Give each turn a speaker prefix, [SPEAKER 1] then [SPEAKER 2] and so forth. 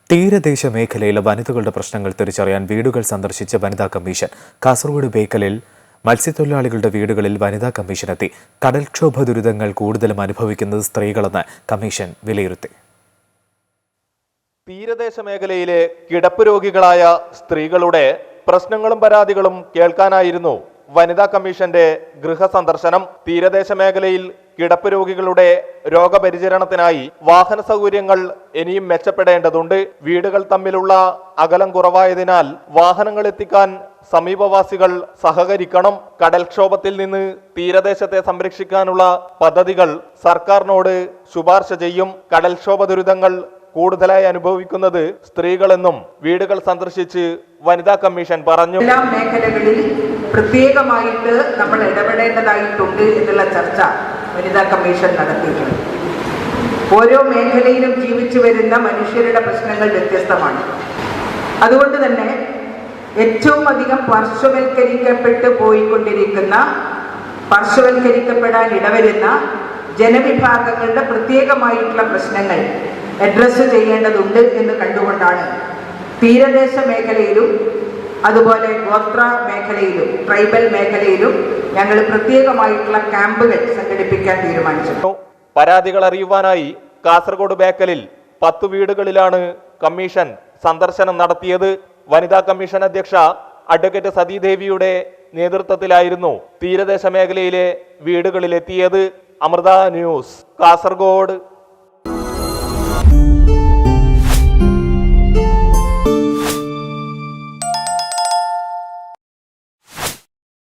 [SPEAKER 1] തീരദേശ മേഖലയിലെ വനിതകളുടെ പ്രശ്നങ്ങൾ തിരിച്ചറിയാൻ വീടുകൾ സന്ദർശിച്ച വനിതാ കമ്മീഷൻ. കാസർഗോഡ് ബേക്കലിൽ മത്സ്യത്തൊഴിലാളികളുടെ വീടുകളിൽ വനിതാ കമ്മീഷൻ എത്തി. കടൽക്ഷോഭ ദുരിതങ്ങൾ കൂടുതലും അനുഭവിക്കുന്നത് സ്ത്രീകളെന്ന് കമ്മീഷൻ വിലയിരുത്തി.
[SPEAKER 2] തീരദേശ മേഖലയിലെ കിടപ്പ് രോഗികളായ സ്ത്രീകളുടെ പ്രശ്നങ്ങളും പരാതികളും കേൾക്കാനായിരുന്നു വനിതാ കമ്മീഷന്റെ ഗൃഹസന്ദർശനം. തീരദേശ മേഖലയിൽ കിടപ്പ് രോഗികളുടെ രോഗപരിചരണത്തിനായി വാഹന സൗകര്യങ്ങൾ ഇനിയും മെച്ചപ്പെടേണ്ടതുണ്ട്. വീടുകൾ തമ്മിലുള്ള അകലം കുറവായതിനാൽ വാഹനങ്ങൾ എത്തിക്കാൻ സമീപവാസികൾ സഹകരിക്കണം. കടൽക്ഷോഭത്തിൽ നിന്ന് തീരദേശത്തെ സംരക്ഷിക്കാനുള്ള പദ്ധതികൾ സർക്കാരിനോട് ശുപാർശ ചെയ്യും. കടൽക്ഷോഭ ദുരിതങ്ങൾ കൂടുതലായി അനുഭവിക്കുന്നത് സ്ത്രീകളെന്നും വീടുകൾ സന്ദർശിച്ച് വനിതാ കമ്മീഷൻ പറഞ്ഞു.
[SPEAKER 3] എല്ലാ മേഖലകളിൽ പ്രത്യേകമായിട്ട് നമ്മൾ ഇടപെടേണ്ടതായിട്ടുണ്ട് എന്നുള്ള ചർച്ച വനിതാ കമ്മീഷൻ നടത്തിയിട്ടുണ്ട്. ഓരോ മേഖലയിലും ജീവിച്ചു വരുന്ന മനുഷ്യരുടെ പ്രശ്നങ്ങൾ വ്യത്യസ്തമാണ്. അതുകൊണ്ട് തന്നെ ഏറ്റവും അധികം പാർശ്വവൽക്കരിക്കപ്പെടാൻ ഇടവരുന്ന ജനവിഭാഗങ്ങളുടെ പ്രത്യേകമായിട്ടുള്ള പ്രശ്നങ്ങൾ അഡ്രസ്സ് ചെയ്യേണ്ടതുണ്ട് എന്ന് കണ്ടുകൊണ്ടാണ് തീരദേശ മേഖലയിലും അതുപോലെ ഗോത്ര മേഖലയിലും ട്രൈബൽ മേഖലയിലും ഞങ്ങൾ പ്രത്യേകമായിട്ടുള്ള ക്യാമ്പുകൾ സംഘടിപ്പിക്കാൻ തീരുമാനിച്ചു.
[SPEAKER 2] പരാതികൾ അറിയുവാനായി കാസർഗോഡ് ബേക്കലിൽ 10 വീടുകളിലാണ് കമ്മീഷൻ സന്ദർശനം നടത്തിയത്. വനിതാ കമ്മീഷൻ അധ്യക്ഷ അഡ്വക്കേറ്റ് സതീദേവിയുടെ നേതൃത്വത്തിലായിരുന്നു തീരദേശ മേഖലയിലെ വീടുകളിലെത്തിയത്. അമൃത ന്യൂസ്, കാസർഗോഡ്.